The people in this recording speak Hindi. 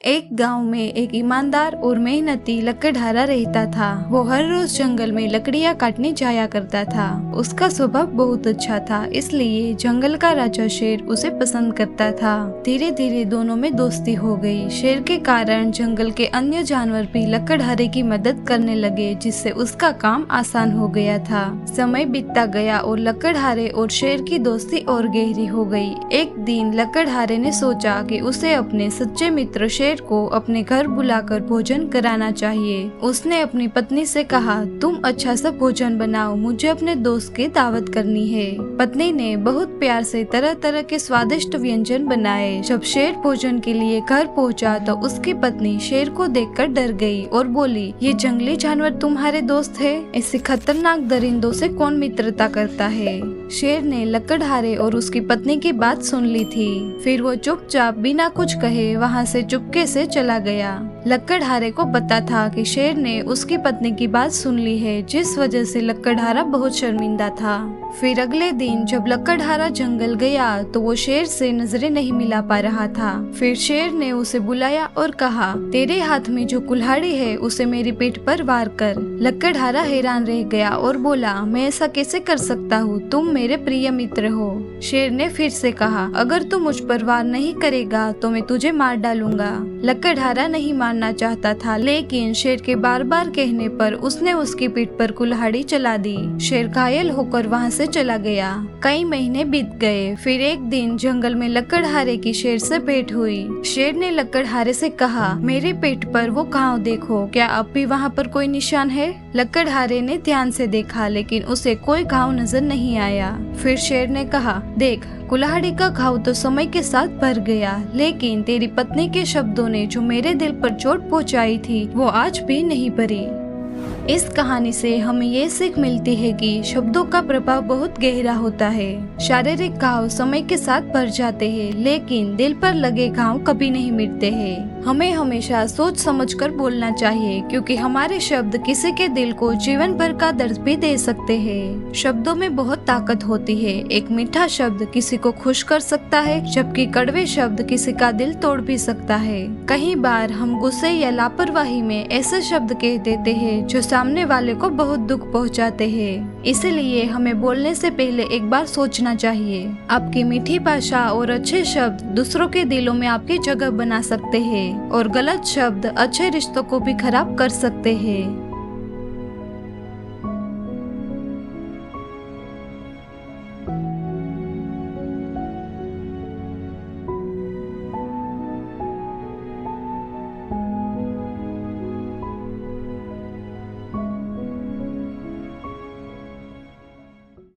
एक गांव में एक ईमानदार और मेहनती लकड़हारा रहता था। वो हर रोज जंगल में लकड़ियां काटने जाया करता था। उसका स्वभाव बहुत अच्छा था, इसलिए जंगल का राजा शेर उसे पसंद करता था। धीरे धीरे दोनों में दोस्ती हो गई। शेर के कारण जंगल के अन्य जानवर भी लकड़हारे की मदद करने लगे, जिससे उसका काम आसान हो गया था। समय बीतता गया और लकड़हारे और शेर की दोस्ती और गहरी हो गई। एक दिन लकड़हारे ने सोचा कि उसे अपने सच्चे मित्र शेर को अपने घर बुलाकर भोजन कराना चाहिए। उसने अपनी पत्नी से कहा, तुम अच्छा सा भोजन बनाओ, मुझे अपने दोस्त की दावत करनी है। पत्नी ने बहुत प्यार से तरह तरह के स्वादिष्ट व्यंजन बनाए। जब शेर भोजन के लिए घर पहुंचा तो उसकी पत्नी शेर को देखकर डर गई और बोली, ये जंगली जानवर तुम्हारे दोस्त है? ऐसे खतरनाक दरिंदों से कौन मित्रता करता है? शेर ने लकड़हारे और उसकी पत्नी की बात सुन ली थी। फिर वो चुपचाप बिना कुछ कहे वहाँ से चुपके से चला गया। लकड़हारे को पता था कि शेर ने उसकी पत्नी की बात सुन ली है, जिस वजह से लकड़हारा बहुत शर्मिंदा था। फिर अगले दिन जब लकड़हारा जंगल गया तो वो शेर से नजरें नहीं मिला पा रहा था। फिर शेर ने उसे बुलाया और कहा, तेरे हाथ में जो कुल्हाड़ी है उसे मेरी पीठ पर वार कर। लकड़हारा हैरान रह गया और बोला, मैं ऐसा कैसे कर सकता हूँ? तुम मेरे प्रिय मित्र हो। शेर ने फिर से कहा, अगर तू मुझ पर वार नहीं करेगा तो मैं तुझे मार डालूंगा। लकड़हारा नहीं मानना चाहता था, लेकिन शेर के बार बार कहने पर उसने उसकी पीठ पर कुल्हाड़ी चला दी। शेर घायल होकर वहाँ से चला गया। कई महीने बीत गए। फिर एक दिन जंगल में लकड़हारे की शेर से भेंट हुई। शेर ने लकड़हारे से कहा, मेरे पेट पर वो घाव देखो, क्या अब भी वहाँ पर कोई निशान है? लकड़हारे ने ध्यान से देखा, लेकिन उसे कोई घाव नजर नहीं आया। फिर शेर ने कहा, देख, कुल्हाड़ी का घाव तो समय के साथ भर गया, लेकिन तेरी पत्नी के शब्दों ने जो मेरे दिल पर चोट पहुंचाई थी वो आज भी नहीं भरी। इस कहानी से हमें ये सीख मिलती है कि शब्दों का प्रभाव बहुत गहरा होता है। शारीरिक घाव समय के साथ भर जाते हैं, लेकिन दिल पर लगे घाव कभी नहीं मिटते हैं। हमें हमेशा सोच समझकर बोलना चाहिए, क्योंकि हमारे शब्द किसी के दिल को जीवन भर का दर्द भी दे सकते हैं। शब्दों में बहुत ताकत होती है। एक मीठा शब्द किसी को खुश कर सकता है, जबकि कड़वे शब्द किसी का दिल तोड़ भी सकता है। कई बार हम गुस्से या लापरवाही में ऐसे शब्द कह देते हैं जो सामने वाले को बहुत दुख पहुंचाते हैं। इसलिए हमें बोलने से पहले एक बार सोचना चाहिए। आपकी मीठी भाषा और अच्छे शब्द दूसरों के दिलों में आपकी जगह बना सकते हैं, और गलत शब्द अच्छे रिश्तों को भी खराब कर सकते हैं।